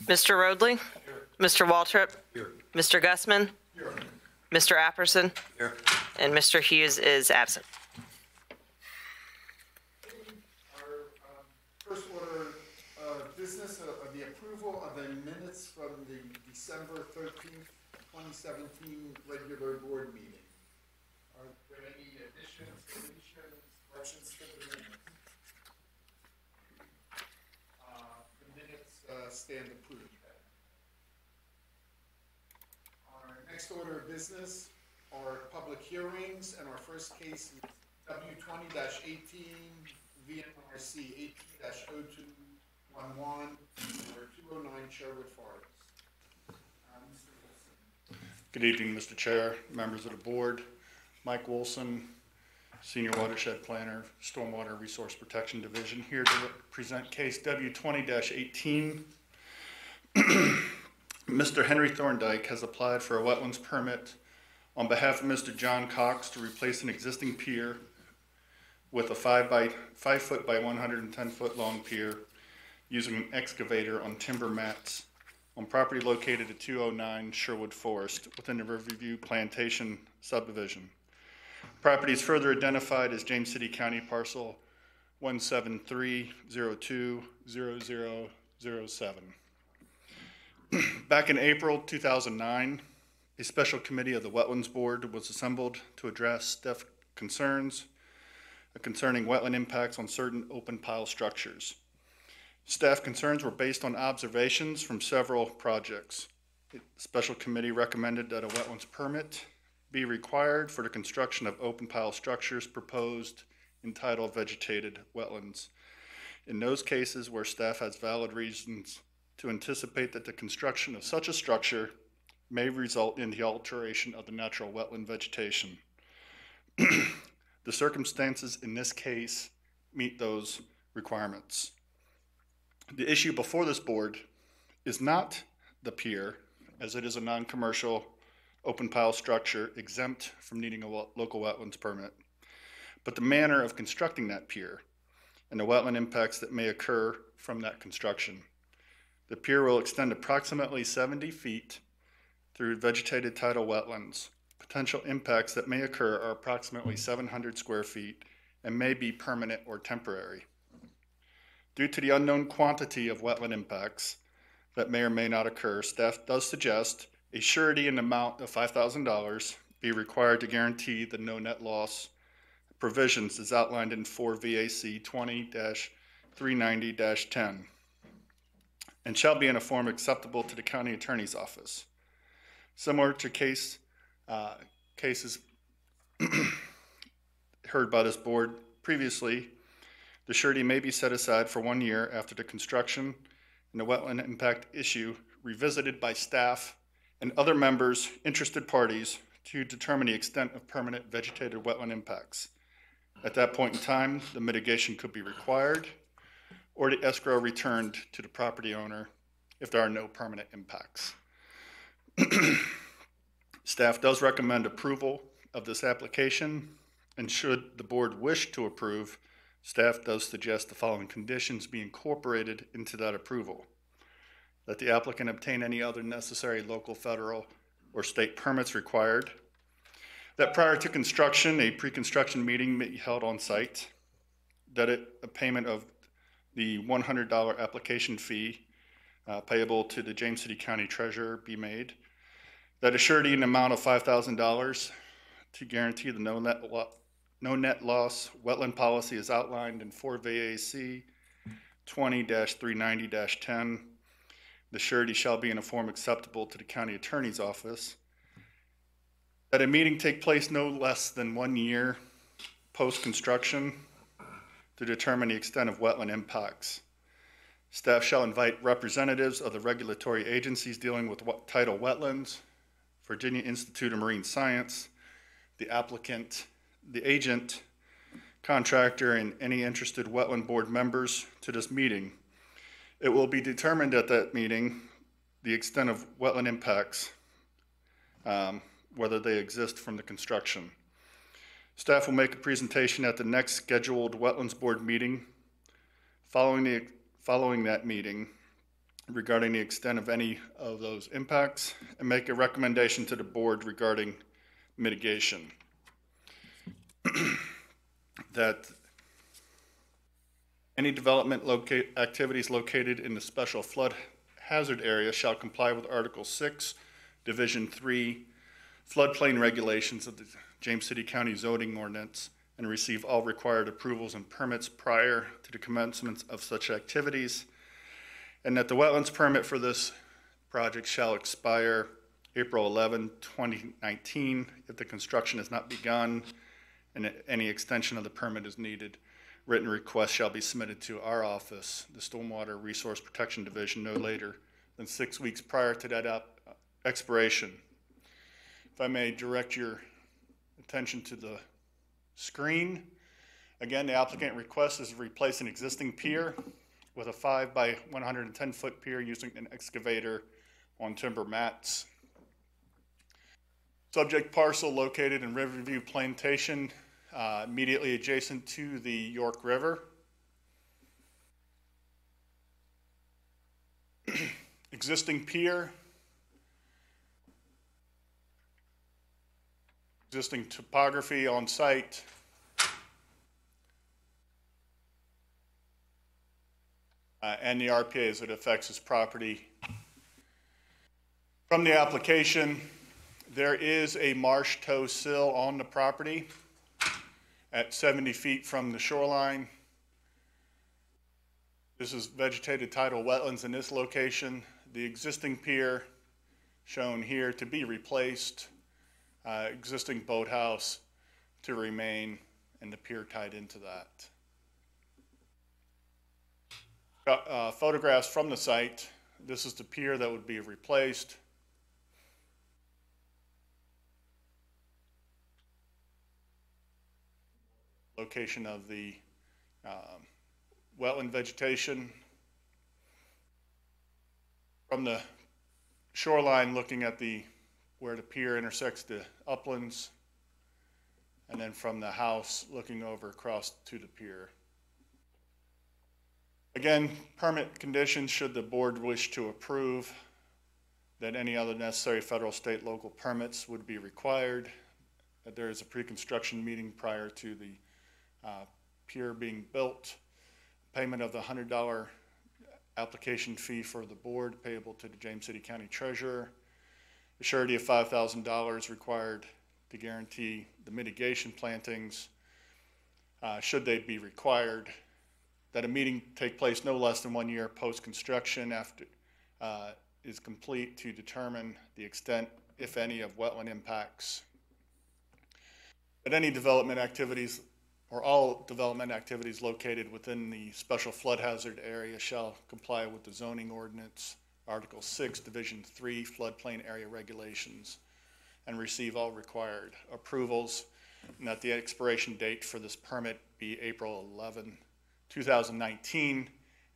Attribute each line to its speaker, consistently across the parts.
Speaker 1: Mr. Roadley?
Speaker 2: Here.
Speaker 1: Mr. Waltrip?
Speaker 2: Here.
Speaker 1: Mr. Gussman?
Speaker 2: Here.
Speaker 1: Mr. Apperson?
Speaker 2: Here.
Speaker 1: And Mr. Hughes is absent.
Speaker 3: Our first order of business of the approval of the minutes from the December 13th, 2017 regular board meeting. Are there any additions, deletions, corrections to the minutes? The minutes stand approved. Our next order of business are public hearings, and our first case is W20-18 VNRC 18-0211 or 209 Sherwood Forest. Mr. Wilson.
Speaker 4: Good evening, Mr. Chair, members of the board. Mike Wilson, Senior Watershed Planner, Stormwater Resource Protection Division, here to present case W20-18. Mr. Henry Thorndike has applied for a wetlands permit on behalf of Mr. John Cox to replace an existing pier with a 5 foot by 110 foot long pier using an excavator on timber mats on property located at 209 Sherwood Forest within the Riverview Plantation subdivision. Property is further identified as James City County Parcel 173020007. Back in April 2009, a special committee of the Wetlands Board was assembled to address staff concerns concerning wetland impacts on certain open pile structures. Staff concerns were based on observations from several projects. The special committee recommended that a wetlands permit be required for the construction of open pile structures proposed in tidal vegetated wetlands. In those cases where staff has valid reasons to anticipate that the construction of such a structure may result in the alteration of the natural wetland vegetation. The circumstances in this case meet those requirements. The issue before this board is not the pier, as it is a non-commercial open pile structure exempt from needing a local wetlands permit, but the manner of constructing that pier and the wetland impacts that may occur from that construction. The pier will extend approximately 70 feet through vegetated tidal wetlands. Potential impacts that may occur are approximately 700 square feet and may be permanent or temporary. Due to the unknown quantity of wetland impacts that may or may not occur, staff does suggest a surety in the amount of $5,000 be required to guarantee the no net loss provisions as outlined in 4 VAC 20-390-10 and shall be in a form acceptable to the county attorney's office. Similar to cases heard by this board previously, the surety may be set aside for 1 year after the construction and the wetland impact issue revisited by staff and other members, interested parties, to determine the extent of permanent vegetated wetland impacts. At that point in time, the mitigation could be required or the escrow returned to the property owner if there are no permanent impacts. Staff does recommend approval of this application, and should the board wish to approve, staff does suggest the following conditions be incorporated into that approval: that the applicant obtain any other necessary local, federal, or state permits required, that prior to construction, a pre-construction meeting may be held on site, that a payment of the $100 application fee payable to the James City County Treasurer be made, that a surety in the amount of $5,000 to guarantee the no net loss wetland policy is outlined in 4 VAC 20-390-10. The surety shall be in a form acceptable to the county attorney's office, that a meeting take place no less than 1 year post-construction to determine the extent of wetland impacts. Staff shall invite representatives of the regulatory agencies dealing with tidal wetlands, Virginia Institute of Marine Science, the applicant, the agent, contractor, and any interested wetland board members to this meeting. It will be determined at that meeting the extent of wetland impacts, whether they exist from the construction. Staff will make a presentation at the next scheduled Wetlands Board meeting. Following that meeting, regarding the extent of any of those impacts, and make a recommendation to the board regarding mitigation. That any development activities located in the special flood hazard area shall comply with Article 6, Division 3, floodplain regulations of the James City County zoning ordinance, and receive all required approvals and permits prior to the commencement of such activities, and that the wetlands permit for this project shall expire April 11, 2019, if the construction has not begun and any extension of the permit is needed. Written request shall be submitted to our office, the Stormwater Resource Protection Division, no later than 6 weeks prior to that expiration. If I may direct your attention to the screen. Again, the applicant request is to replace an existing pier with a 5 by 110 foot pier using an excavator on timber mats. Subject parcel located in Riverview Plantation, immediately adjacent to the York River. Existing pier. Existing topography on site. And the RPA as it affects his property. From the application, there is a marsh tow sill on the property at 70 feet from the shoreline. This is vegetated tidal wetlands in this location. The existing pier shown here to be replaced, existing boathouse to remain, and the pier tied into that. Photographs from the site. This is the pier that would be replaced. Location of the wetland vegetation. From the shoreline, looking at where the pier intersects the uplands, and then from the house looking over across to the pier. Again, permit conditions, should the board wish to approve, that any other necessary federal, state, local permits would be required, that there is a pre-construction meeting prior to the pier being built, payment of the $100 application fee for the board payable to the James City County Treasurer, a surety of $5,000 required to guarantee the mitigation plantings, should they be required, that a meeting take place no less than 1 year post-construction after is complete to determine the extent, if any, of wetland impacts. That any development activities or all development activities located within the special flood hazard area shall comply with the zoning ordinance, Article 6, Division 3, floodplain area regulations, and receive all required approvals, and that the expiration date for this permit be April 11, 2019.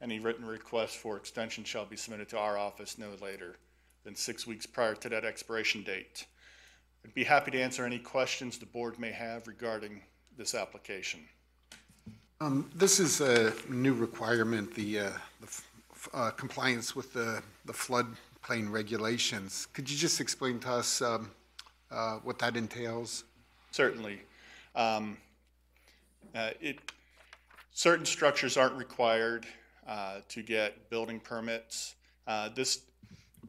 Speaker 4: Any written request for extension shall be submitted to our office no later than 6 weeks prior to that expiration date. I'd be happy to answer any questions the board may have regarding this application.
Speaker 3: This is a new requirement, the compliance with the floodplain regulations. Could you just explain to us what that entails?
Speaker 4: Certainly. Certain structures aren't required to get building permits. This,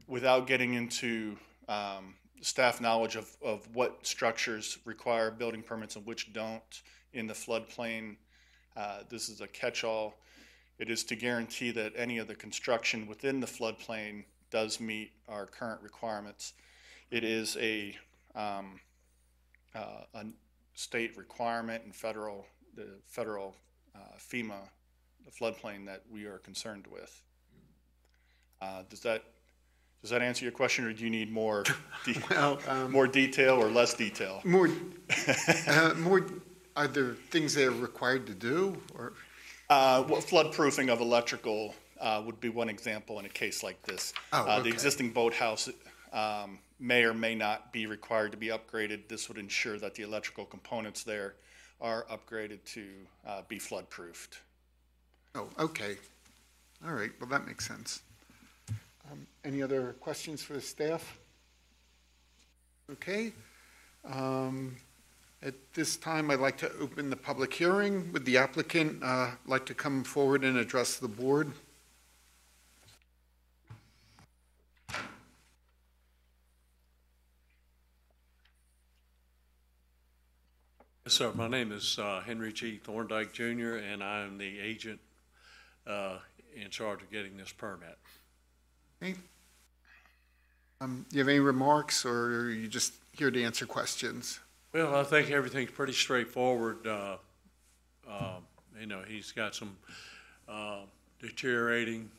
Speaker 4: without getting into staff knowledge of what structures require building permits and which don't in the floodplain, this is a catch-all. It is to guarantee that any of the construction within the floodplain does meet our current requirements. It is a state requirement and the federal FEMA, the floodplain that we are concerned with. Does that answer your question, or do you need more more detail or less detail?
Speaker 3: More. Are there things that are required to do, or?
Speaker 4: Well, flood proofing of electrical would be one example in a case like this.
Speaker 3: Okay.
Speaker 4: The existing boathouse may or may not be required to be upgraded. This would ensure that the electrical components there are upgraded to be flood proofed.
Speaker 3: Oh, okay. All right. Well, that makes sense. Any other questions for the staff? Okay. At this time, I'd like to open the public hearing. Would the applicant like to come forward and address the board?
Speaker 2: Yes, sir. My name is Henry G. Thorndike Jr., and I am the agent in charge of getting this permit.
Speaker 3: Okay. Do you have any remarks, or are you just here to answer questions?
Speaker 2: Well, I think everything's pretty straightforward. You know, he's got some deteriorating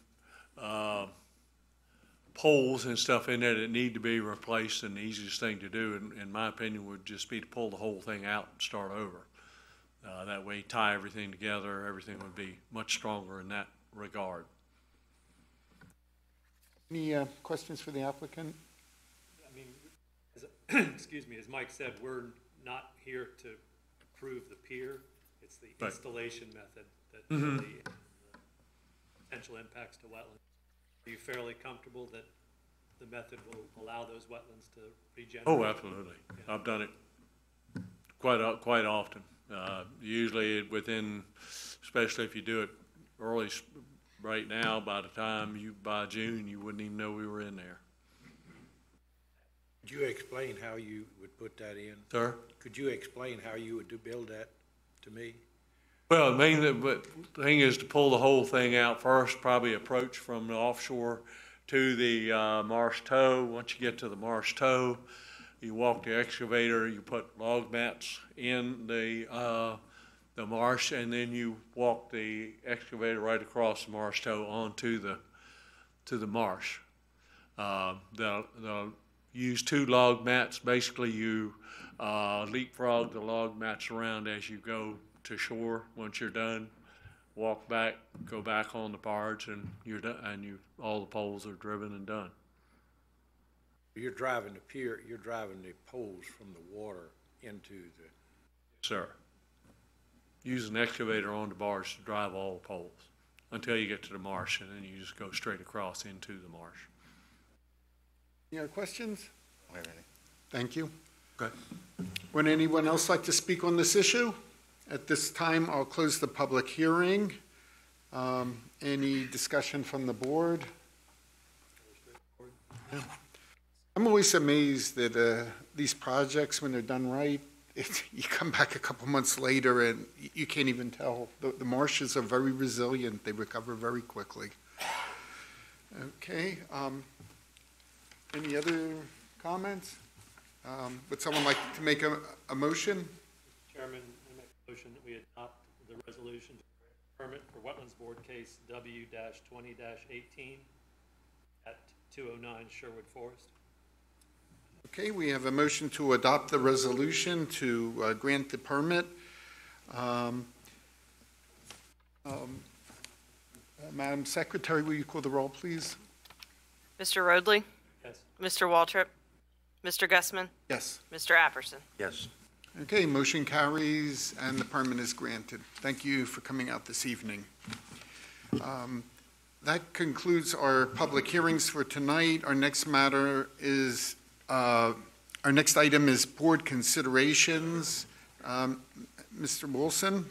Speaker 2: poles and stuff in there that need to be replaced, and the easiest thing to do, in my opinion, would just be to pull the whole thing out and start over. That way, tie everything together, everything would be much stronger in that regard.
Speaker 3: Any questions for the applicant?
Speaker 5: I mean, excuse me, as Mike said, we're not here to approve the pier. It's the
Speaker 2: Right.
Speaker 5: installation method that
Speaker 2: Mhm.
Speaker 5: the potential impacts to wetlands. Are you fairly comfortable that the method will allow those wetlands to regenerate?
Speaker 2: Oh, absolutely.
Speaker 5: Yeah.
Speaker 2: I've done it quite often. Usually within, especially if you do it early, right now, by June, you wouldn't even know we were in there.
Speaker 6: Could you explain how you would put that in?
Speaker 2: Sir?
Speaker 6: Could you explain how you would build that to me?
Speaker 2: Well, the thing is to pull the whole thing out first, probably approach from the offshore to the marsh toe. Once you get to the marsh toe, you walk the excavator, you put log mats in the marsh, and then you walk the excavator right across the marsh toe onto the marsh. They'll use 2 log mats. Basically, you leapfrog the log mats around as you go to shore. Once you're done, walk back, go back on the barge, and you're done. And all the poles are driven and done.
Speaker 6: You're driving the pier, you're driving the poles from the water into the...
Speaker 2: Sir, use an excavator on the barge to drive all the poles until you get to the marsh, and then you just go straight across into the marsh.
Speaker 3: Any other questions?
Speaker 4: Wait a minute.
Speaker 3: Thank you.
Speaker 2: Okay.
Speaker 3: Would anyone else like to speak on this issue? At this time, I'll close the public hearing. Any discussion from the board? Yeah. I'm always amazed that these projects, when they're done right, you come back a couple months later and you can't even tell. The marshes are very resilient. They recover very quickly. Okay. Any other comments? Would someone like to make a motion?
Speaker 5: Mr. Chairman, I make a motion that we adopt the resolution to grant permit for Wetlands Board case W-20-18 at 209 Sherwood Forest.
Speaker 3: Okay, we have a motion to adopt the resolution to grant the permit. Madam Secretary, will you call the roll, please?
Speaker 1: Mr. Roadley?
Speaker 5: Yes.
Speaker 1: Mr. Waltrip? Mr. Gussman?
Speaker 3: Yes.
Speaker 1: Mr. Apperson?
Speaker 6: Yes.
Speaker 3: Okay, motion carries and the permit is granted. Thank you for coming out this evening. That concludes our public hearings for tonight. Our next matter is, our next item is board considerations. Mr. Wilson?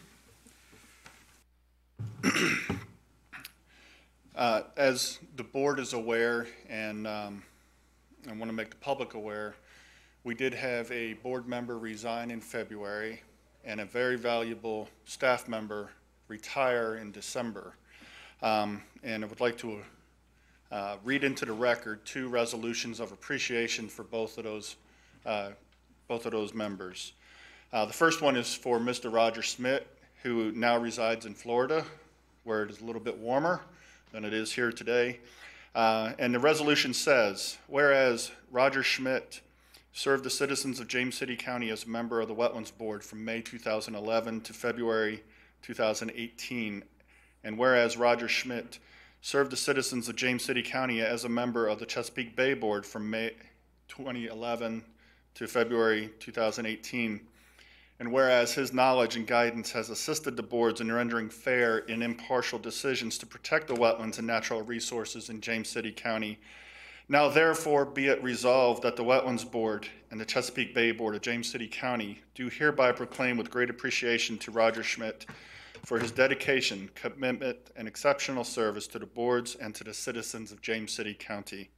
Speaker 4: As the board is aware, and I want to make the public aware, we did have a board member resign in February and a very valuable staff member retire in December. And I would like to read into the record 2 resolutions of appreciation for both of those members. The first one is for Mr. Roger Schmidt, who now resides in Florida, where it is a little bit warmer than it is here today. And the resolution says, whereas Roger Schmidt served the citizens of James City County as a member of the Wetlands Board from May 2011 to February 2018, and whereas Roger Schmidt served the citizens of James City County as a member of the Chesapeake Bay Board from May 2011 to February 2018, And whereas his knowledge and guidance has assisted the boards in rendering fair and impartial decisions to protect the wetlands and natural resources in James City County, now therefore be it resolved that the Wetlands Board and the Chesapeake Bay Board of James City County do hereby proclaim with great appreciation to Roger Schmidt for his dedication, commitment, and exceptional service to the boards and to the citizens of James City County.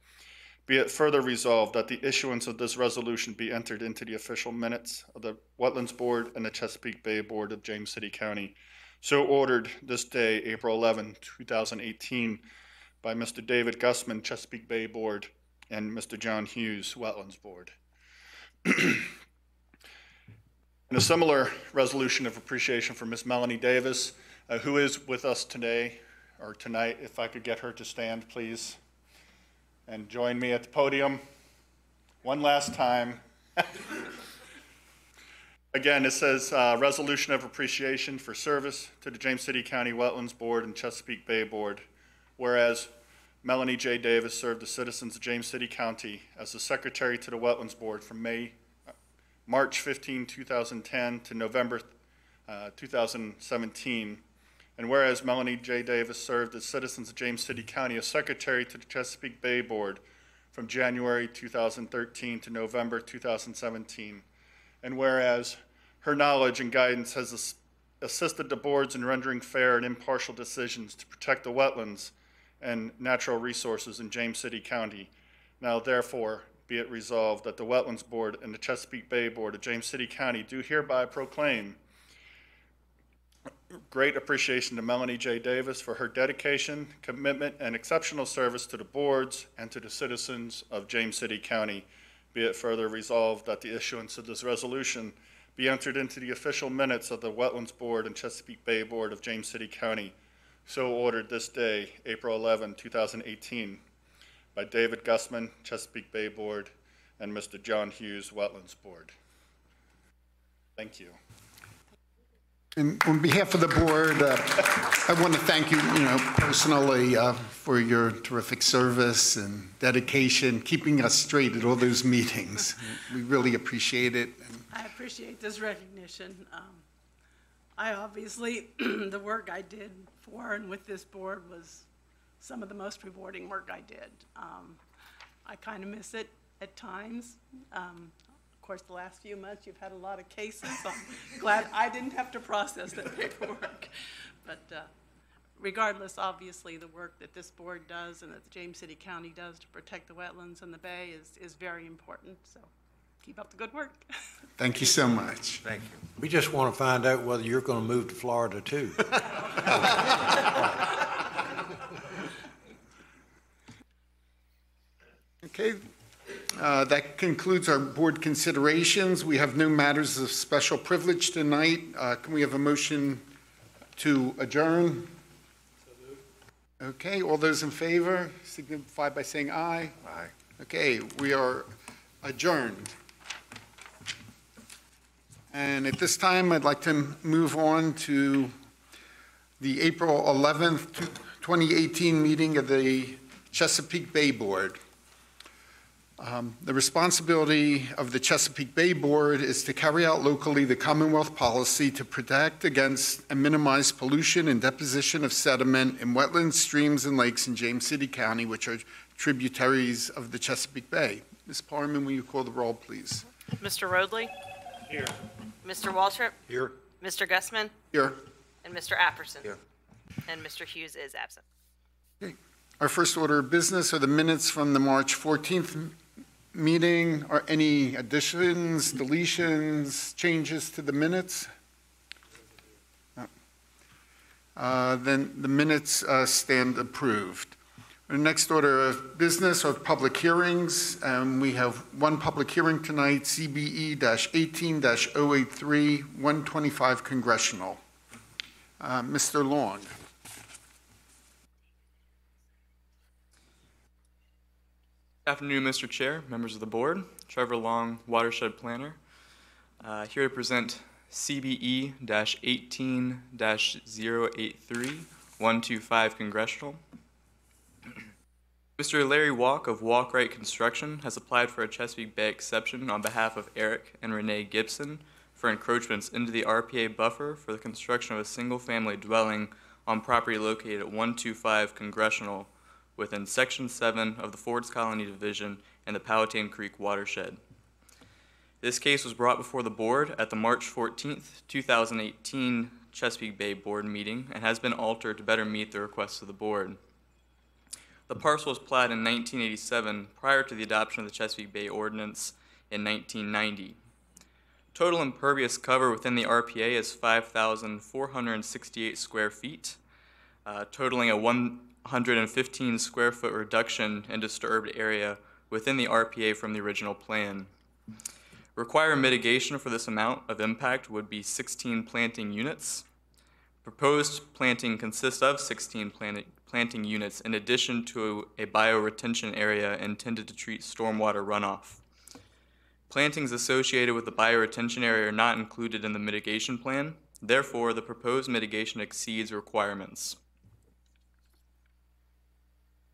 Speaker 4: Be it further resolved that the issuance of this resolution be entered into the official minutes of the Wetlands Board and the Chesapeake Bay Board of James City County. So ordered this day, April 11, 2018, by Mr. David Gussman, Chesapeake Bay Board, and Mr. John Hughes, Wetlands Board. And a similar resolution of appreciation for Ms. Melanie Davis, who is with us today, or tonight. If I could get her to stand, please, and join me at the podium one last time. Again, it says resolution of appreciation for service to the James City County Wetlands Board and Chesapeake Bay Board. Whereas Melanie J. Davis served the citizens of James City County as the secretary to the Wetlands Board from March 15, 2010 to November 2017. And whereas Melanie J. Davis served as citizens of James City County as secretary to the Chesapeake Bay Board from January 2013 to November 2017. And whereas her knowledge and guidance has assisted the boards in rendering fair and impartial decisions to protect the wetlands and natural resources in James City County. Now therefore be it resolved that the Wetlands Board and the Chesapeake Bay Board of James City County do hereby proclaim great appreciation to Melanie J. Davis for her dedication, commitment, and exceptional service to the boards and to the citizens of James City County. Be it further resolved that the issuance of this resolution be entered into the official minutes of the Wetlands Board and Chesapeake Bay Board of James City County. So ordered this day, April 11, 2018, by David Gussman, Chesapeake Bay Board, and Mr. John Hughes, Wetlands Board. Thank you.
Speaker 3: And on behalf of the board, I want to thank you, personally for your terrific service and dedication, keeping us straight at all those meetings. We really appreciate it.
Speaker 7: I appreciate this recognition. I obviously, the work I did for and with this board was some of the most rewarding work I did. I kind of miss it at times. Of course, the last few months you've had a lot of cases, so I'm glad I didn't have to process that paperwork. But regardless, obviously, the work that this board does and that the James City County does to protect the wetlands and the bay is very important. So keep up the good work.
Speaker 3: Thank you so much.
Speaker 6: Thank you. We just want to find out whether you're going to move to Florida too.
Speaker 3: Okay. That concludes our board considerations. We have no matters of special privilege tonight. Can we have a motion to adjourn? Okay, all those in favor signify by saying aye.
Speaker 6: Aye.
Speaker 3: Okay, we are adjourned. And at this time, I'd like to move on to the April 11th, 2018 meeting of the Chesapeake Bay Board. The responsibility of the Chesapeake Bay Board is to carry out locally the Commonwealth policy to protect against and minimize pollution and deposition of sediment in wetlands, streams, and lakes in James City County, which are tributaries of the Chesapeake Bay. Ms. Parman, will you call the roll, please?
Speaker 1: Mr. Roadley?
Speaker 5: Here.
Speaker 1: Mr. Waltrip?
Speaker 6: Here.
Speaker 1: Mr. Gussman?
Speaker 3: Here.
Speaker 1: And Mr. Apperson?
Speaker 6: Here.
Speaker 1: And Mr. Hughes is absent.
Speaker 3: Okay. Our first order of business are the minutes from the March 14th meeting. Are any additions, deletions, changes to the minutes? Then the minutes stand approved. Our next order of business are public hearings. We have one public hearing tonight, CBE-18-083, 125 Congressional. Mr. Long.
Speaker 8: Good afternoon, Mr. Chair, members of the board. Trevor Long, Watershed Planner, here to present CBE-18-083, 125 Congressional. Mr. Larry Walk of Walkwright Construction has applied for a Chesapeake Bay exception on behalf of Eric and Renee Gibson for encroachments into the RPA buffer for the construction of a single-family dwelling on property located at 125 Congressional within Section 7 of the Fords Colony Division and the Powhatan Creek watershed. This case was brought before the board at the March 14th, 2018 Chesapeake Bay Board meeting and has been altered to better meet the requests of the board. The parcel was platted in 1987 prior to the adoption of the Chesapeake Bay Ordinance in 1990. Total impervious cover within the RPA is 5,468 square feet, totaling a 115 square foot reduction in disturbed area within the RPA from the original plan. Required mitigation for this amount of impact would be 16 planting units. Proposed planting consists of 16 planting units in addition to a bioretention area intended to treat stormwater runoff. Plantings associated with the bioretention area are not included in the mitigation plan. Therefore, the proposed mitigation exceeds requirements.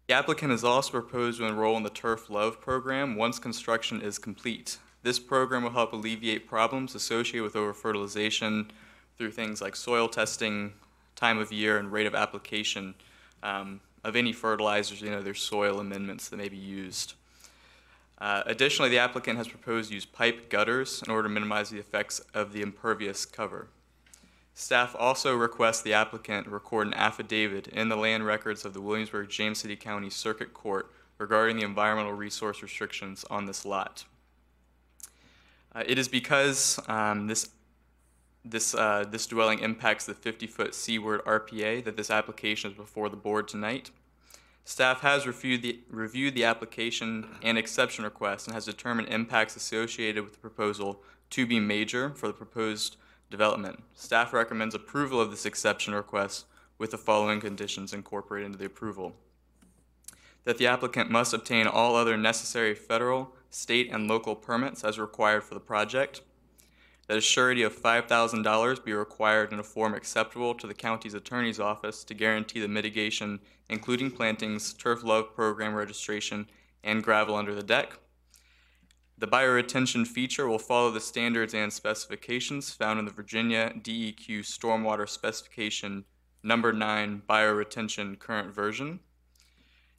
Speaker 8: The applicant has also proposed to enroll in the Turf Love program once construction is complete. This program will help alleviate problems associated with over-fertilization through things like soil testing, time of year, and rate of application of any fertilizers, there's soil amendments that may be used. Additionally, the applicant has proposed to use pipe gutters in order to minimize the effects of the impervious cover. Staff also requests the applicant record an affidavit in the land records of the Williamsburg-James City County Circuit Court regarding the environmental resource restrictions on this lot. It is because this dwelling impacts the 50-foot seaward RPA that this application is before the board tonight. Staff has reviewed the application and exception request and has determined impacts associated with the proposal to be major for the proposed development. Staff recommends approval of this exception request with the following conditions incorporated into the approval: that the applicant must obtain all other necessary federal, state, and local permits as required for the project, that a surety of $5,000 be required in a form acceptable to the county's attorney's office to guarantee the mitigation, including plantings, turf love program registration, and gravel under the deck. The bioretention feature will follow the standards and specifications found in the Virginia DEQ Stormwater Specification Number 9 Bioretention Current Version.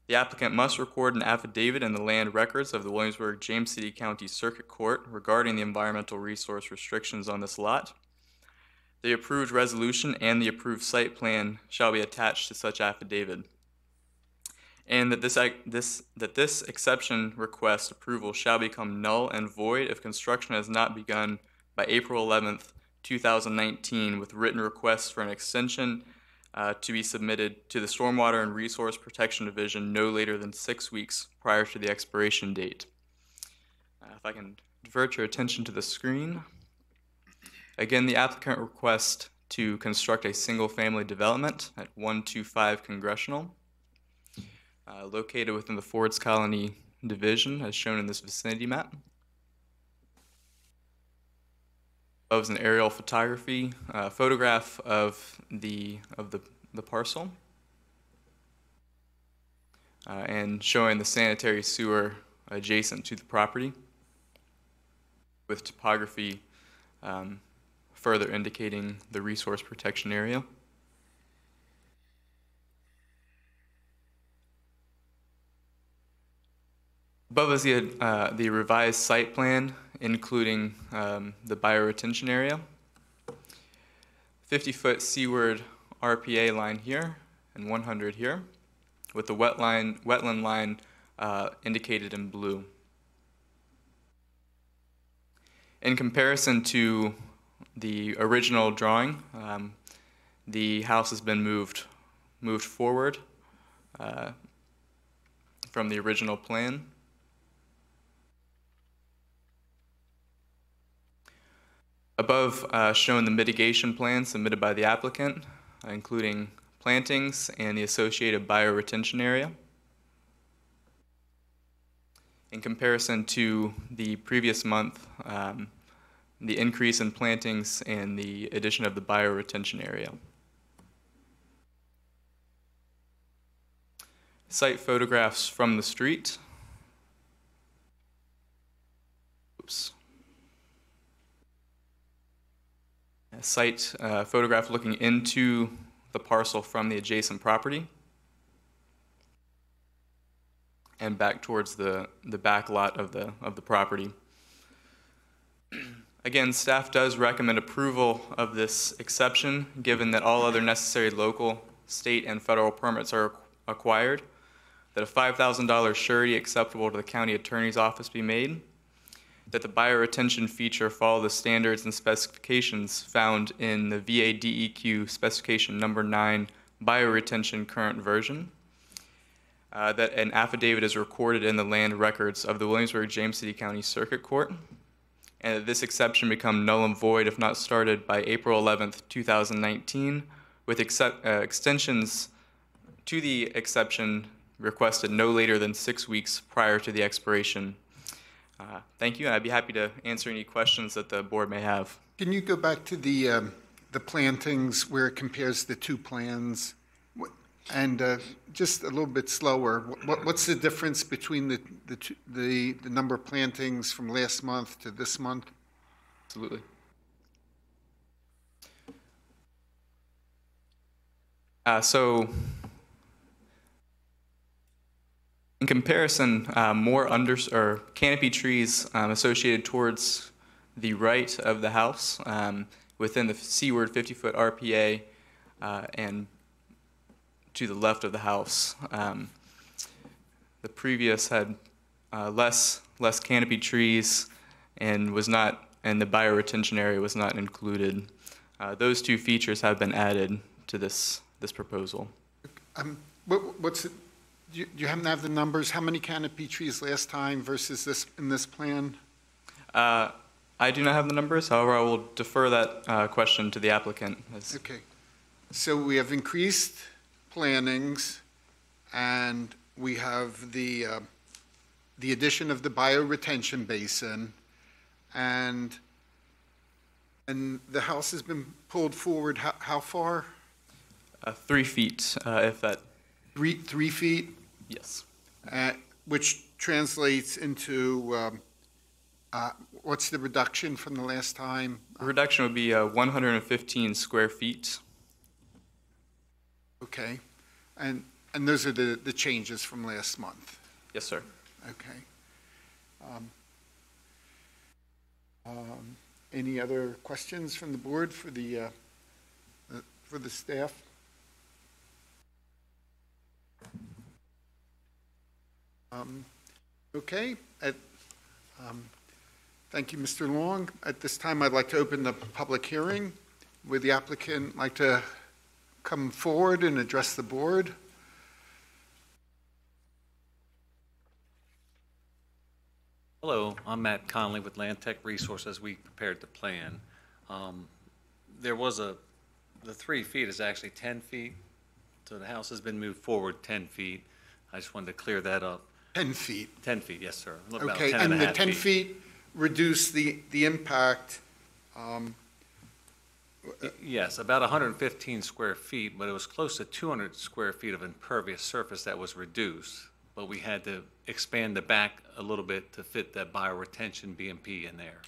Speaker 8: The applicant must record an affidavit in the land records of the Williamsburg-James City County Circuit Court regarding the environmental resource restrictions on this lot. The approved resolution and the approved site plan shall be attached to such affidavit. And that this exception request approval shall become null and void if construction has not begun by April 11th, 2019, with written requests for an extension to be submitted to the Stormwater and Resource Protection Division no later than 6 weeks prior to the expiration date. If I can divert your attention to the screen. Again, the applicant requests to construct a single-family development at 125 Congressional, located within the Fords Colony Division, as shown in this vicinity map. Above is an aerial photography, photograph of the parcel, and showing the sanitary sewer adjacent to the property, with topography further indicating the resource protection area. Above is the revised site plan, including the bioretention area. 50-foot seaward RPA line here and 100 here, with the wetland line indicated in blue. In comparison to the original drawing, the house has been moved forward from the original plan. Above shown the mitigation plan submitted by the applicant, including plantings and the associated bioretention area. In comparison to the previous month, the increase in plantings and the addition of the bioretention area. Site photographs from the street. Oops. site photograph looking into the parcel from the adjacent property and back towards the back lot of the property. Again, staff does recommend approval of this exception, given that all other necessary local, state, and federal permits are acquired, that a $5,000 surety acceptable to the county attorney's office be made, that the bioretention feature follow the standards and specifications found in the VADEQ specification number 9 bioretention current version, that an affidavit is recorded in the land records of the Williamsburg-James City County Circuit Court, and that this exception become null and void if not started by April 11th, 2019, with extensions to the exception requested no later than 6 weeks prior to the expiration. Thank you, and I'd be happy to answer any questions that the board may have.
Speaker 3: Can you go back to the plantings where it compares the two plans? And just a little bit slower, what's the difference between the number of plantings from last month to this month?
Speaker 8: Absolutely. So, in comparison, more canopy trees associated towards the right of the house within the seaward 50-foot RPA and to the left of the house. The previous had less canopy trees and the bioretention area was not included. Those two features have been added to this proposal.
Speaker 3: What's it? Do you happen to have the numbers? How many canopy trees last time versus in this plan?
Speaker 8: I do not have the numbers. However, I will defer that question to the applicant.
Speaker 3: Okay. So we have increased plantings, and we have the addition of the bioretention basin, and the house has been pulled forward. How far?
Speaker 8: 3 feet, if that.
Speaker 3: 3 feet.
Speaker 8: Yes.
Speaker 3: Which translates into what's the reduction from the last time?
Speaker 8: The reduction would be 115 square feet.
Speaker 3: Okay, and those are the changes from last month.
Speaker 8: Yes, sir.
Speaker 3: Okay. Any other questions from the board for the staff? Okay. Thank you, Mr. Long. At this time, I'd like to open the public hearing. Would the applicant like to come forward and address the board?
Speaker 9: Hello, I'm Matt Conley with Land Tech Resources. We prepared the plan. There was the 3 feet is actually 10 feet, so the house has been moved forward 10 feet. I just wanted to clear that up.
Speaker 3: 10 feet.
Speaker 9: 10 feet, yes, sir. About
Speaker 3: Okay,
Speaker 9: 10
Speaker 3: and
Speaker 9: and a
Speaker 3: the
Speaker 9: half
Speaker 3: 10 feet reduce the impact.
Speaker 9: Yes, about 115 square feet, but it was close to 200 square feet of impervious surface that was reduced. But we had to expand the back a little bit to fit that bioretention BMP in there.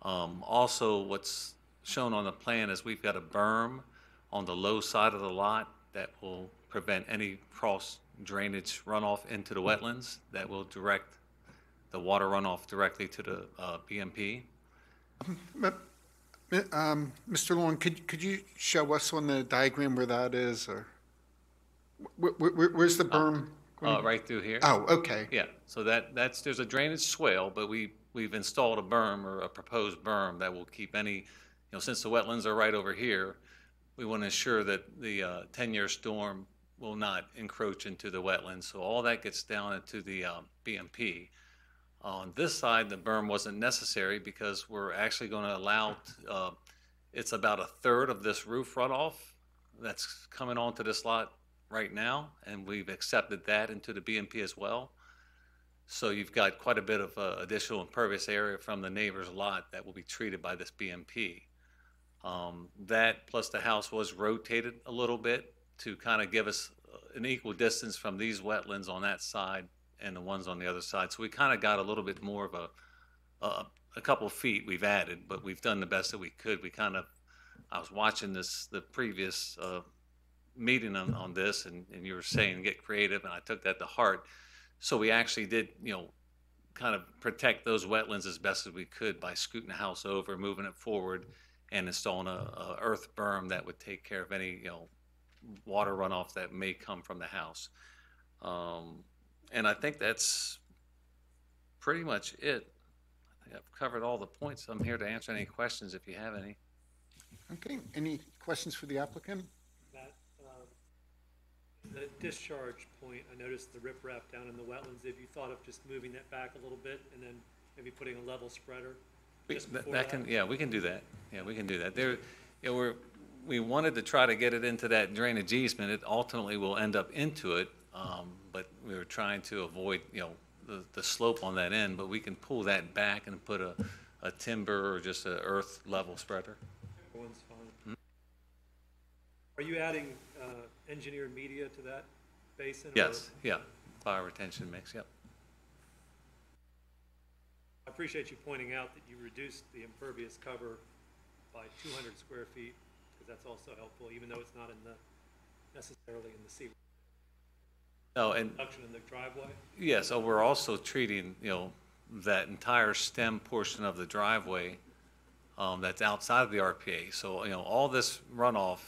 Speaker 9: Also, what's shown on the plan is we've got a berm on the low side of the lot that will prevent any cross drainage runoff into the wetlands that will direct the water runoff directly to the BMP.
Speaker 3: Mr. Long, could you show us on the diagram where that is, or where's the berm?
Speaker 9: Right through here.
Speaker 3: Oh, okay.
Speaker 9: Yeah, so there's a drainage swale, but we've installed a berm or a proposed berm that will keep any, since the wetlands are right over here, we want to ensure that the 10-year storm will not encroach into the wetlands. So all that gets down into the BMP. On this side, the berm wasn't necessary because we're actually going to allow, it's about a third of this roof runoff that's coming onto this lot right now, and we've accepted that into the BMP as well. So you've got quite a bit of additional impervious area from the neighbor's lot that will be treated by this BMP. That plus the house was rotated a little bit to kind of give us an equal distance from these wetlands on that side and the ones on the other side. So we kind of got a little bit more of a couple feet we've added, but we've done the best that we could. We kind of I was watching the previous meeting on this, and you were saying get creative, and I took that to heart. So we actually did, kind of protect those wetlands as best as we could by scooting the house over, moving it forward, and installing a earth berm that would take care of any, water runoff that may come from the house. And I think that's pretty much it. I think I've covered all the points. I'm here to answer any questions if you have any.
Speaker 3: Okay, any questions for the applicant?
Speaker 5: That, the discharge point, I noticed the riprap down in the wetlands. Have you thought of just moving that back a little bit and then maybe putting a level spreader just before that?
Speaker 9: Yeah, we can do that. Yeah, we can do that. There, we wanted to try to get it into that drainage easement. It ultimately will end up into it, but we were trying to avoid, the slope on that end, but we can pull that back and put a timber or just a earth level spreader.
Speaker 5: One's fine. Are you adding engineered media to that basin?
Speaker 9: Yes, yeah, fire retention mix, yep.
Speaker 5: I appreciate you pointing out that you reduced the impervious cover by 200 square feet, because that's also helpful, even though it's not necessarily in the sea.
Speaker 9: No, and
Speaker 5: Reduction in the driveway?
Speaker 9: yeah, so we're also treating, that entire stem portion of the driveway that's outside of the RPA. So, all this runoff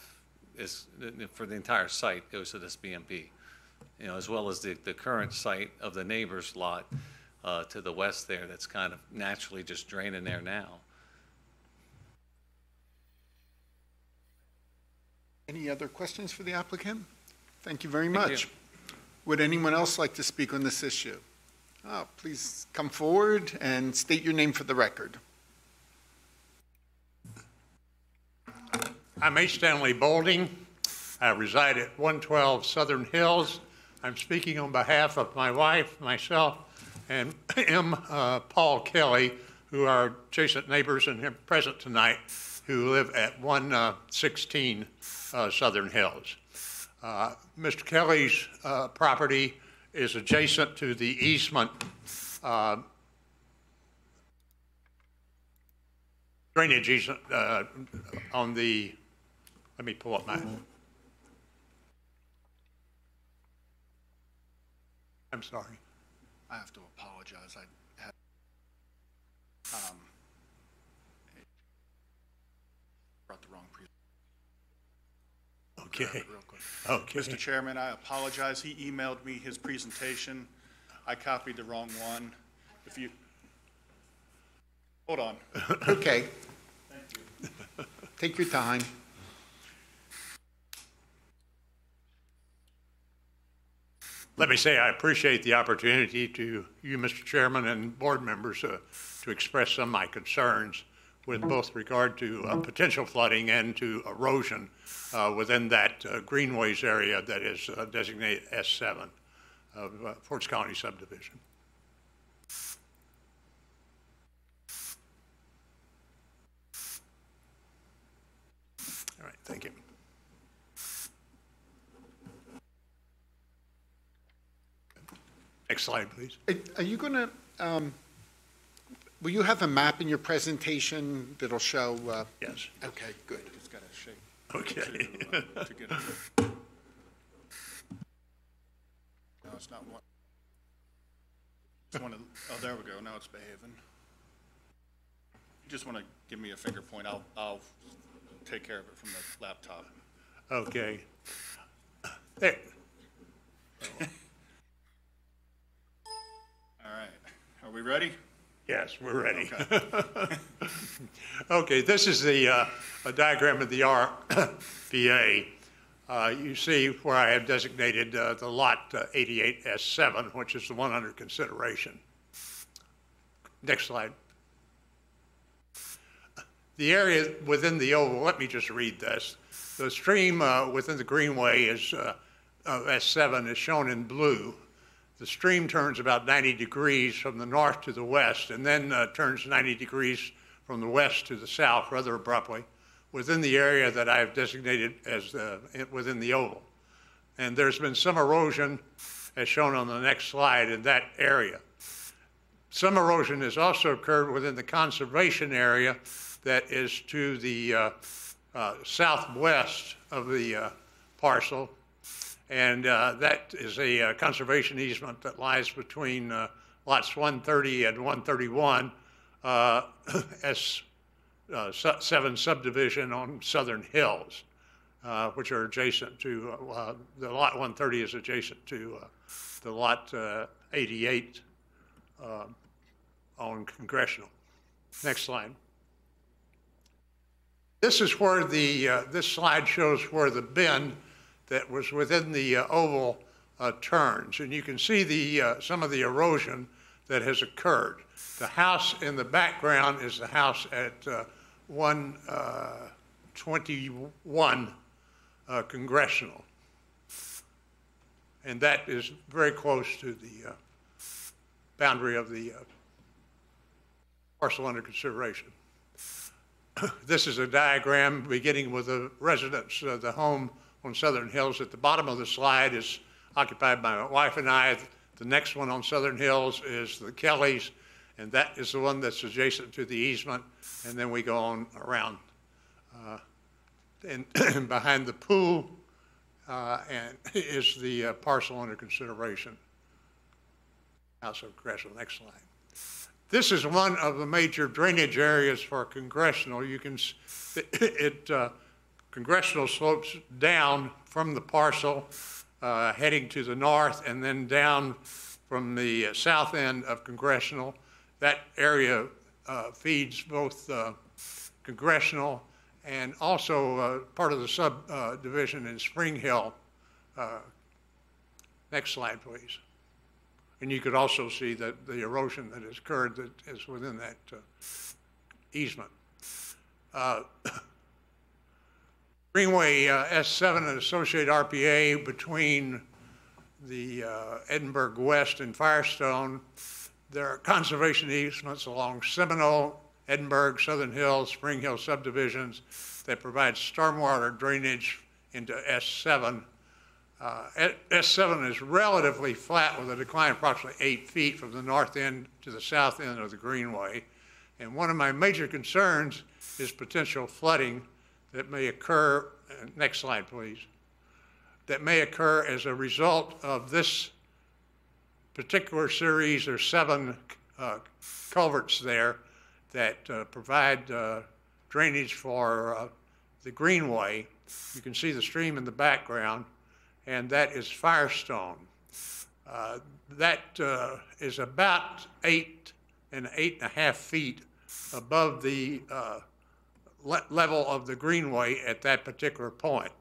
Speaker 9: is, for the entire site, goes to this BMP, as well as the current site of the neighbor's lot to the west there that's kind of naturally just draining there now.
Speaker 3: Any other questions for the applicant? Thank you very
Speaker 9: Thank
Speaker 3: much.
Speaker 9: you.
Speaker 3: Would anyone else like to speak on this issue? Please come forward and state your name for the record.
Speaker 10: I'm H. Stanley Boulding. I reside at 112 Southern Hills. I'm speaking on behalf of my wife, myself, and Paul Kelly, who are adjacent neighbors and here present tonight, who live at 116 Southern Hills. Mr. Kelly's property is adjacent to the easement drainage easement on the, let me pull up my, I'm sorry.
Speaker 4: I have to apologize. I had, brought the wrong presentation.
Speaker 10: Okay.
Speaker 4: Real quick.
Speaker 10: Okay.
Speaker 4: Mr. Chairman, I apologize. He emailed me his presentation. I copied the wrong one. If you, hold on.
Speaker 3: Okay. Take your time.
Speaker 10: Let me say I appreciate the opportunity to you, Mr. Chairman, and board members to express some of my concerns with both regard to potential flooding and to erosion within that greenways area that is designated S7 of Forts County subdivision. All right, thank you. Next slide, please.
Speaker 3: Are you going to, will you have a map in your presentation that'll show?
Speaker 10: Yes.
Speaker 3: Okay, good.
Speaker 4: It's got a shape.
Speaker 10: Okay.
Speaker 4: To get it. No, it's not one. Just want to, oh, there we go. Now it's behaving. You just want to give me a finger point. I'll take care of it from the laptop.
Speaker 10: Okay. There.
Speaker 4: All right. Are we ready?
Speaker 10: Yes, we're ready.
Speaker 4: Okay.
Speaker 10: Okay, this is the a diagram of the RPA. You see where I have designated the lot 88S7, which is the one under consideration. Next slide. The area within the oval, let me just read this. The stream within the greenway is S7 is shown in blue. The stream turns about 90 degrees from the north to the west, and then turns 90 degrees from the west to the south rather abruptly within the area that I've designated as within the oval. And there's been some erosion, as shown on the next slide, in that area. Some erosion has also occurred within the conservation area that is to the southwest of the parcel. And that is a conservation easement that lies between lots 130 and 131, S7 subdivision on Southern Hills, which are adjacent to, the lot 130 is adjacent to the lot 88 on Congressional. Next slide. This is where this slide shows where the bend that was within the oval turns, and you can see some of the erosion that has occurred. The house in the background is the house at 121 Congressional, and that is very close to the boundary of the parcel under consideration. This is a diagram beginning with the residence, the home on Southern Hills. At the bottom of the slide is occupied by my wife and I. The next one on Southern Hills is the Kellys, and that is the one that's adjacent to the easement. And then we go on around and behind the pool and is the parcel under consideration. House of Congressional. Next slide. This is one of the major drainage areas for Congressional. You can, Congressional slopes down from the parcel, heading to the north, and then down from the south end of Congressional. That area feeds both Congressional and also part of the subdivision in Spring Hill. Next slide, please. And you could also see that the erosion that has occurred that is within that easement. Greenway S7 and associated RPA between the Edinburgh West and Firestone. There are conservation easements along Seminole, Edinburgh, Southern Hills, Spring Hill subdivisions that provide stormwater drainage into S7. S7 is relatively flat with a decline of approximately 8 feet from the north end to the south end of the Greenway. And one of my major concerns is potential flooding that may occur, next slide please, that may occur as a result of this particular series. There's 7 culverts there that provide drainage for the Greenway. You can see the stream in the background, and that is Firestone. That is about 8 and 8.5 feet above the level of the Greenway at that particular point.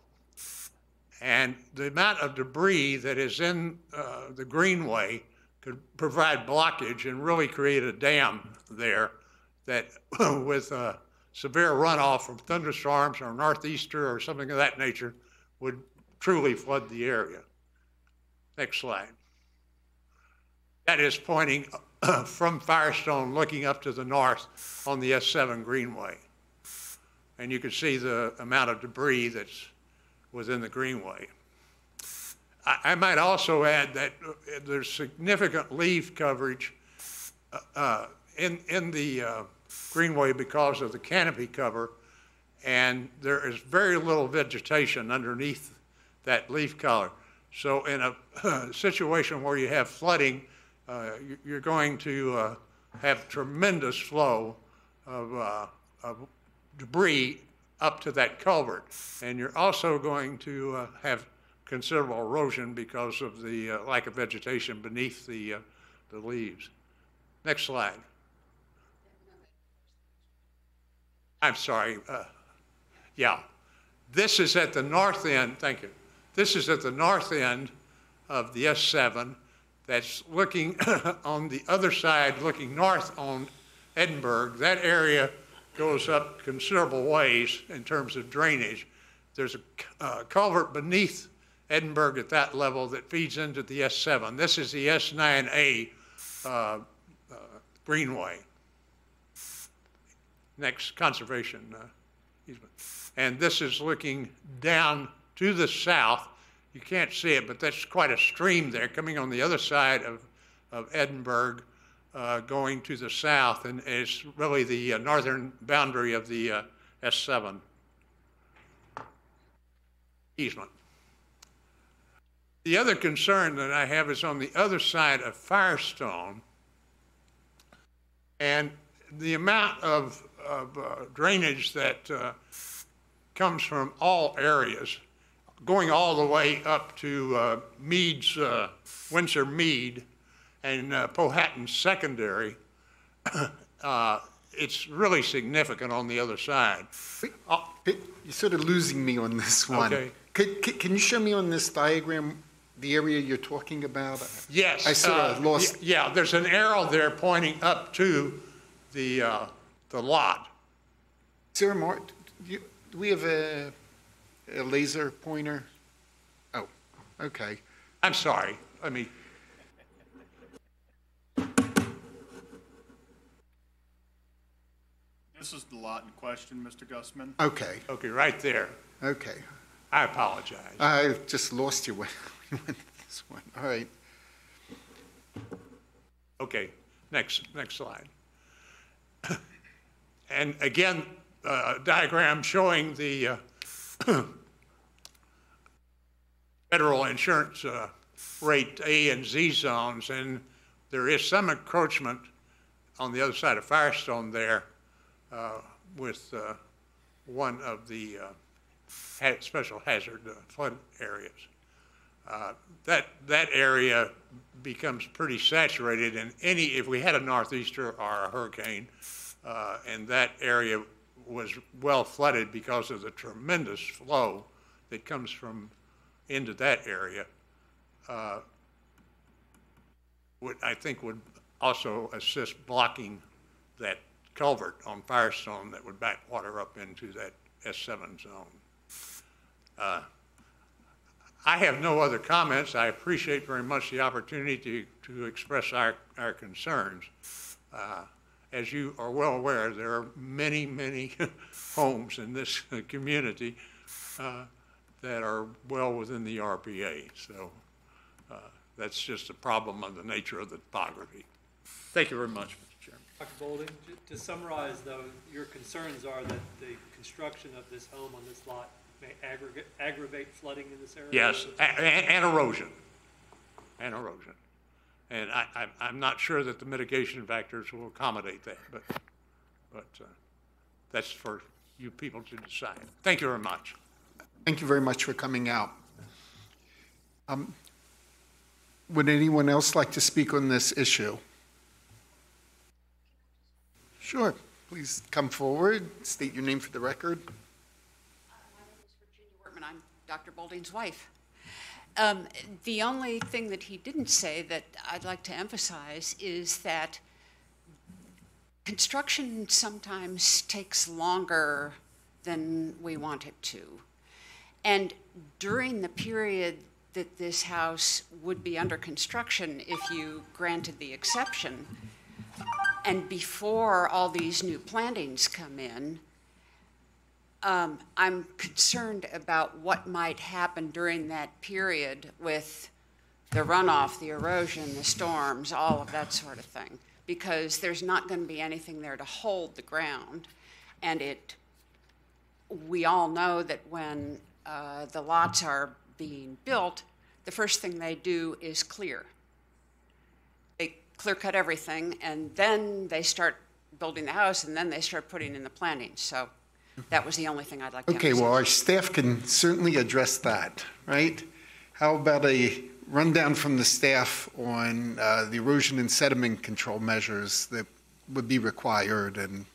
Speaker 10: And the amount of debris that is in the Greenway could provide blockage and really create a dam there that with severe runoff from thunderstorms or northeaster or something of that nature would truly flood the area. Next slide. That is pointing from Firestone looking up to the north on the S7 Greenway. And you can see the amount of debris that's within the Greenway. I might also add that there's significant leaf coverage in the Greenway because of the canopy cover, and there is very little vegetation underneath that leaf cover. So in a situation where you have flooding, you're going to have tremendous flow of debris up to that culvert. And you're also going to have considerable erosion because of the lack of vegetation beneath the leaves. Next slide. I'm sorry. Yeah. This is at the north end. Thank you. This is at the north end of the S7 that's looking on the other side, looking north on Edinburgh. That area goes up considerable ways in terms of drainage. There's a culvert beneath Edinburgh at that level that feeds into the S7. This is the S9A Greenway. Next, conservation easement. And this is looking down to the south. You can't see it, but that's quite a stream there coming on the other side of Edinburgh, going to the south, and is really the northern boundary of the S7. easement. The other concern that I have is on the other side of Firestone, and the amount of drainage that comes from all areas, going all the way up to Mead's, Windsor Mead, and Powhatan Secondary. It's really significant on the other side.
Speaker 3: You're sort of losing me on this one.
Speaker 10: Okay.
Speaker 3: Can you show me on this diagram the area you're talking about?
Speaker 10: Yes.
Speaker 3: I sort of lost.
Speaker 10: Yeah, there's an arrow there pointing up to the lot.
Speaker 3: Sarah, Mark, do we have a laser pointer? Oh, okay.
Speaker 10: I'm sorry. Let me.
Speaker 4: This is the lot in question, Mr. Gussman.
Speaker 3: Okay,
Speaker 10: Okay, right there.
Speaker 3: okay.
Speaker 10: I apologize.
Speaker 3: I just lost you when we went to this one. All right.
Speaker 10: Okay, next slide. And again, a diagram showing the federal insurance rate A and Z zones, and there is some encroachment on the other side of Firestone there with one of the special hazard flood areas. That area becomes pretty saturated, and if we had a northeaster or a hurricane, and that area was well flooded because of the tremendous flow that comes from into that area, I think would also assist blocking that culvert on Firestone that would back water up into that S7 zone. I have no other comments. I appreciate very much the opportunity to express our concerns. As you are well aware, there are many, many homes in this community that are well within the RPA. So that's just a problem of the nature of the topography. Thank you very much, Mr. Chairman.
Speaker 5: Dr. Boulding, to summarize though, your concerns are that the construction of this home on this lot may aggravate flooding in this area?
Speaker 10: Yes, and erosion. And erosion. And I'm not sure that the mitigation factors will accommodate that, but that's for you people to decide. Thank you very much.
Speaker 3: Thank you very much for coming out. Would anyone else like to speak on this issue? Sure. Please come forward. State your name for the record.
Speaker 11: My name is Virginia Wortman. I'm Dr. Boulding's wife. The only thing that he didn't say that I'd like to emphasize is that construction sometimes takes longer than we want it to. And during the period that this house would be under construction, if you granted the exception, and before all these new plantings come in, I'm concerned about what might happen during that period with the runoff, the erosion, the storms, all of that sort of thing, because there's not going to be anything there to hold the ground. And we all know that when the lots are being built, the first thing they do is clear. They clear cut everything, and then they start building the house, and then they start putting in the plantings. So that was the only thing I'd like to
Speaker 3: Okay,
Speaker 11: emphasize.
Speaker 3: well, our staff can certainly address that, right? How about a rundown from the staff on the erosion and sediment control measures that would be required and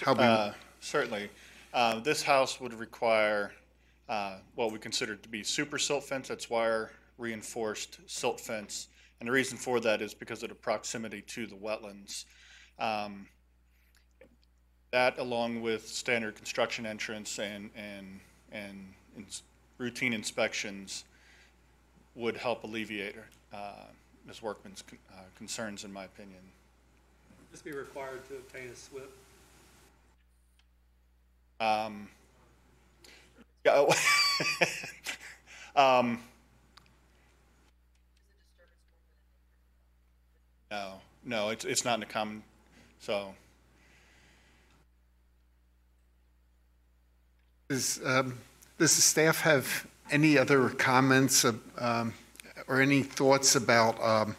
Speaker 3: how we...
Speaker 4: Certainly. This house would require what we consider to be super silt fence. That's wire reinforced silt fence. And the reason for that is because of the proximity to the wetlands. That, along with standard construction entrance and routine inspections, would help alleviate Ms. Workman's concerns, in my opinion.
Speaker 5: Would this be required to obtain a SWIP?
Speaker 4: No, it's not in the common, so.
Speaker 3: Does Does the staff have any other comments or any thoughts about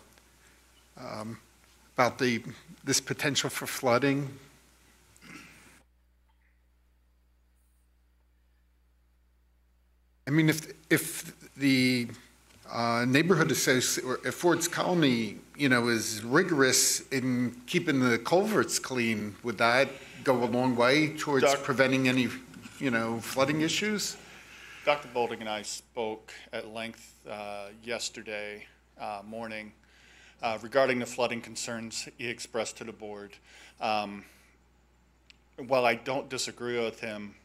Speaker 3: this potential for flooding? I mean, if the neighborhood association, or if Ford's Colony, is rigorous in keeping the culverts clean, would that go a long way towards preventing any, flooding issues?
Speaker 4: Dr. Bolding and I spoke at length yesterday morning regarding the flooding concerns he expressed to the board. While I don't disagree with him,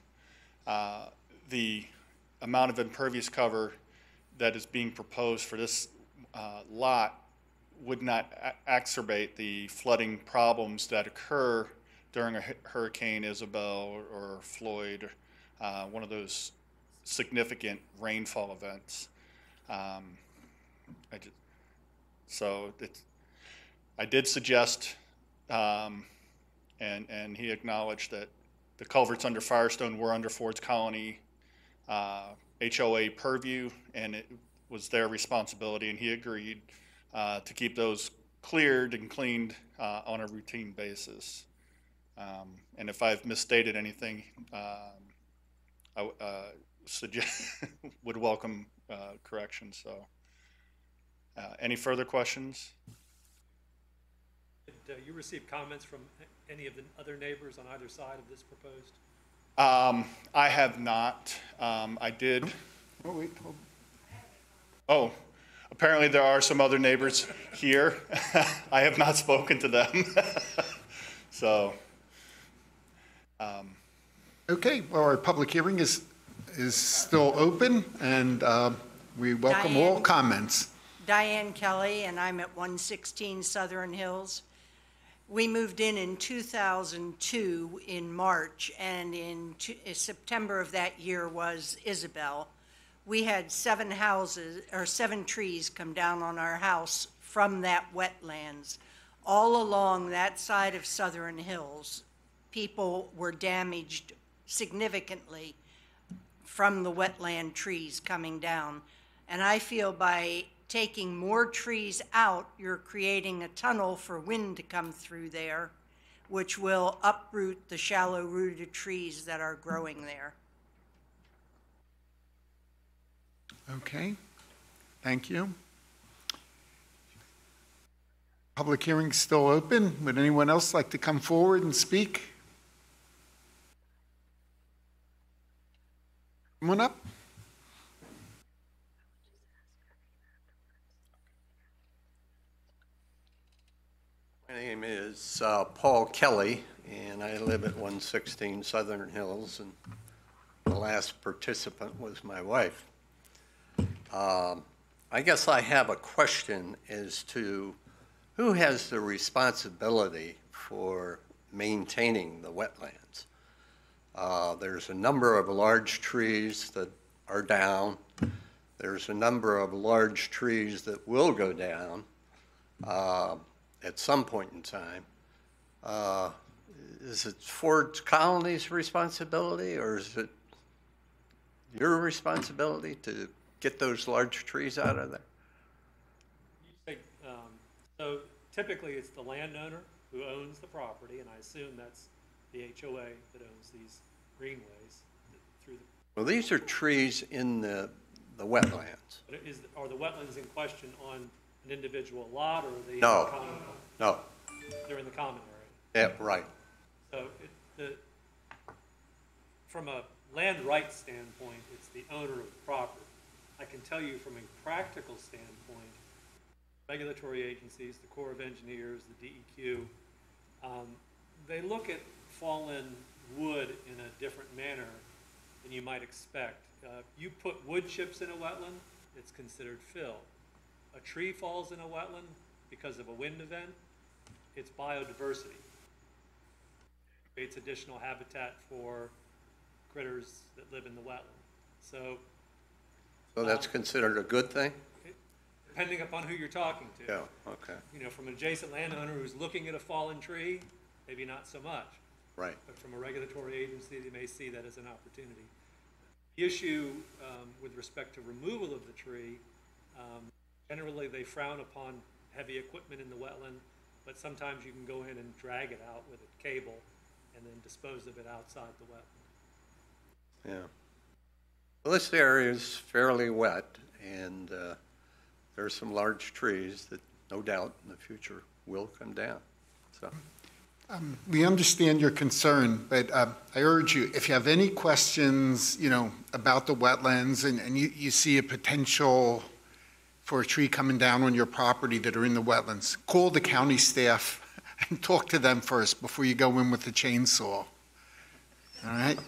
Speaker 4: the amount of impervious cover that is being proposed for this lot would not exacerbate the flooding problems that occur during a Hurricane Isabel or Floyd, one of those significant rainfall events. I did suggest, and he acknowledged that the culverts under Firestone were under Ford's Colony HOA purview, and it was their responsibility, and he agreed to keep those cleared and cleaned on a routine basis. And if I've misstated anything, I would welcome correction. So, any further questions?
Speaker 5: Did you receive comments from any of the other neighbors on either side of this proposed?
Speaker 4: I have not. I did.
Speaker 3: Oh, wait.
Speaker 4: Oh, apparently there are some other neighbors here. I have not spoken to them. So.
Speaker 3: Okay, well, our public hearing is still open, and we welcome all comments.
Speaker 12: Diane Kelly, and I'm at 116 Southern Hills. We moved in 2002 in March, and in September of that year was Isabel. We had 7 trees come down on our house from that wetlands. All along that side of Southern Hills, people were damaged significantly from the wetland trees coming down. And I feel by taking more trees out, you're creating a tunnel for wind to come through there, which will uproot the shallow-rooted trees that are growing there.
Speaker 3: Okay, thank you. Public hearing's still open. Would anyone else like to come forward and speak? Come on up.
Speaker 13: My name is Paul Kelly, and I live at 116 Southern Hills, and the last participant was my wife. I guess I have a question as to who has the responsibility for maintaining the wetlands? There's a number of large trees that are down. There's a number of large trees that will go down at some point in time. Is it Ford's Colony's responsibility, or is it your responsibility to get those large trees out of there?
Speaker 5: So typically it's the landowner who owns the property, and I assume that's the HOA that owns these greenways through the.
Speaker 13: Well, these are trees in the wetlands.
Speaker 5: But are the wetlands in question on an individual lot, or are they
Speaker 13: No.
Speaker 5: in the common?
Speaker 13: No.
Speaker 5: They're in the common area.
Speaker 13: Yeah, right.
Speaker 5: So from a land rights standpoint, it's the owner of the property. I can tell you from a practical standpoint, regulatory agencies, the Corps of Engineers, the DEQ, they look at fallen wood in a different manner than you might expect. You put wood chips in a wetland, it's considered fill. A tree falls in a wetland because of a wind event, it's biodiversity. It creates additional habitat for critters that live in the wetland. So
Speaker 13: that's considered a good thing?
Speaker 5: Depending upon who you're talking to.
Speaker 13: Yeah, okay.
Speaker 5: From an adjacent landowner who's looking at a fallen tree, maybe not so much.
Speaker 13: Right.
Speaker 5: But from a regulatory agency, they may see that as an opportunity. The issue with respect to removal of the tree, generally they frown upon heavy equipment in the wetland, but sometimes you can go in and drag it out with a cable and then dispose of it outside the wetland.
Speaker 13: Yeah. Well, this area is fairly wet, and there are some large trees that no doubt in the future will come down. So.
Speaker 3: We understand your concern, but I urge you, if you have any questions, about the wetlands and you see a potential for a tree coming down on your property that are in the wetlands, call the county staff and talk to them first before you go in with the chainsaw. All right?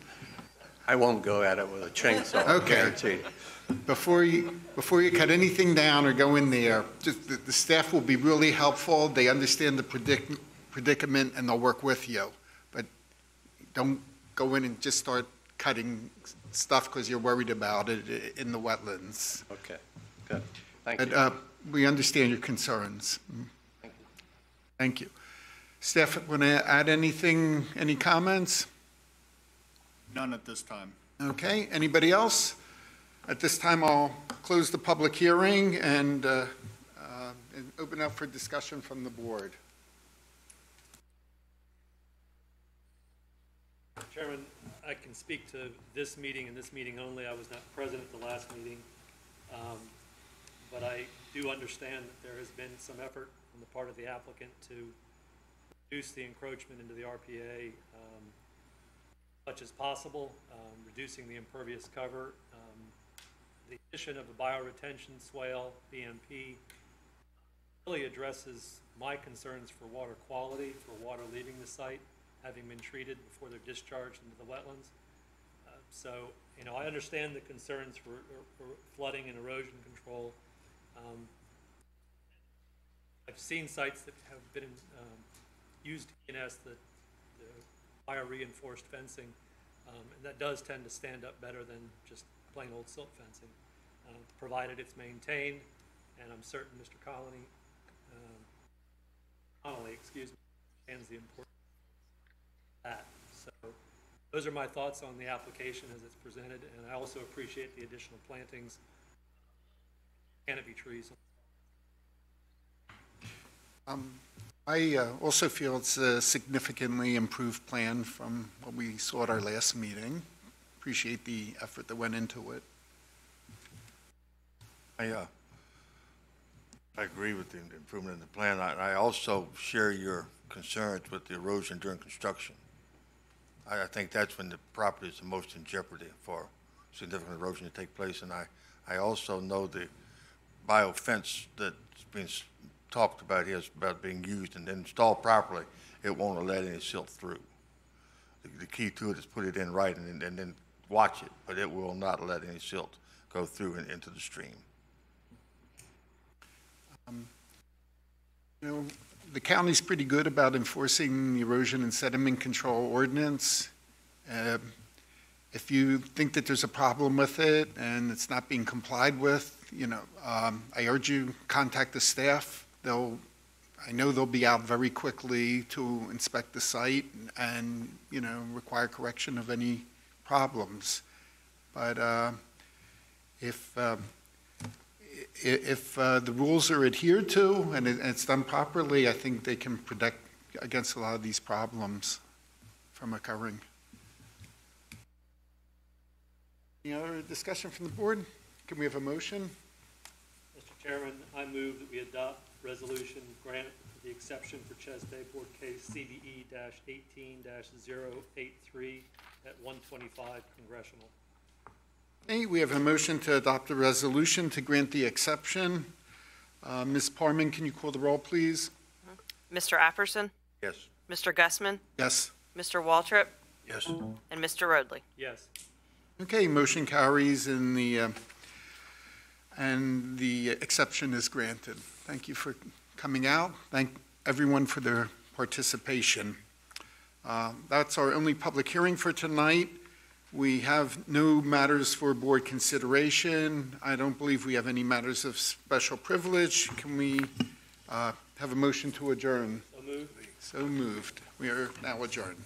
Speaker 13: I won't go at it with a chainsaw.
Speaker 3: Okay.
Speaker 13: Guaranteed.
Speaker 3: Before you cut anything down or go in there, just the staff will be really helpful. They understand the predicament and they'll work with you. But don't go in and just start cutting stuff because you're worried about it in the wetlands.
Speaker 13: Okay, good. Thank you.
Speaker 3: But we understand your concerns.
Speaker 13: Thank you.
Speaker 3: Thank you. Staff, want to add anything, any comments?
Speaker 4: None at this time.
Speaker 3: Okay, anybody else? At this time, I'll close the public hearing and open up for discussion from the board.
Speaker 5: Chairman, I can speak to this meeting and this meeting only. I was not present at the last meeting. But I do understand that there has been some effort on the part of the applicant to reduce the encroachment into the RPA as much as possible, reducing the impervious cover. The addition of a bioretention swale, BMP, really addresses my concerns for water quality, for water leaving the site, having been treated before they're discharged into the wetlands. So, I understand the concerns for flooding and erosion control. I've seen sites that have been used ENS, the bio-reinforced fencing, and that does tend to stand up better than just plain old silt fencing, provided it's maintained, and I'm certain Mr. Connolly, understands the importance of that. So those are my thoughts on the application as it's presented, and I also appreciate the additional plantings, canopy trees.
Speaker 3: I also feel it's a significantly improved plan from what we saw at our last meeting. Appreciate the effort that went into it.
Speaker 14: I agree with the improvement in the plan. I also share your concerns with the erosion during construction. I think that's when the property is the most in jeopardy for significant erosion to take place. And I also know the biofence that's being talked about here is about being used and installed properly. It won't let any silt through. The key to it is put it in right and then watch it, but it will not let any silt go through and into the stream.
Speaker 3: The county's pretty good about enforcing the erosion and sediment control ordinance. If you think that there's a problem with it and it's not being complied with, I urge you contact the staff. I know they'll be out very quickly to inspect the site and require correction of any problems. But if the rules are adhered to and it's done properly, I think they can protect against a lot of these problems from occurring. Any other discussion from the board? Can we have a motion?
Speaker 5: Mr. Chairman, I move that we adopt resolution grant the exception for Chesapeake Board case CBE-18-083 at 125 Congressional.
Speaker 3: Okay, we have a motion to adopt a resolution to grant the exception. Ms. Parman, can you call the roll, please?
Speaker 1: Mr. Apperson?
Speaker 14: Yes.
Speaker 1: Mr. Gussman?
Speaker 3: Yes.
Speaker 1: Mr. Waltrip?
Speaker 14: Yes.
Speaker 1: And Mr. Rodley?
Speaker 5: Yes.
Speaker 3: Okay, motion carries and the exception is granted. Thank you for coming out. Thank everyone for their participation. That's our only public hearing for tonight. We have no matters for board consideration. I don't believe we have any matters of special privilege. Can we have a motion to adjourn?
Speaker 5: So moved.
Speaker 3: So moved. We are now adjourned.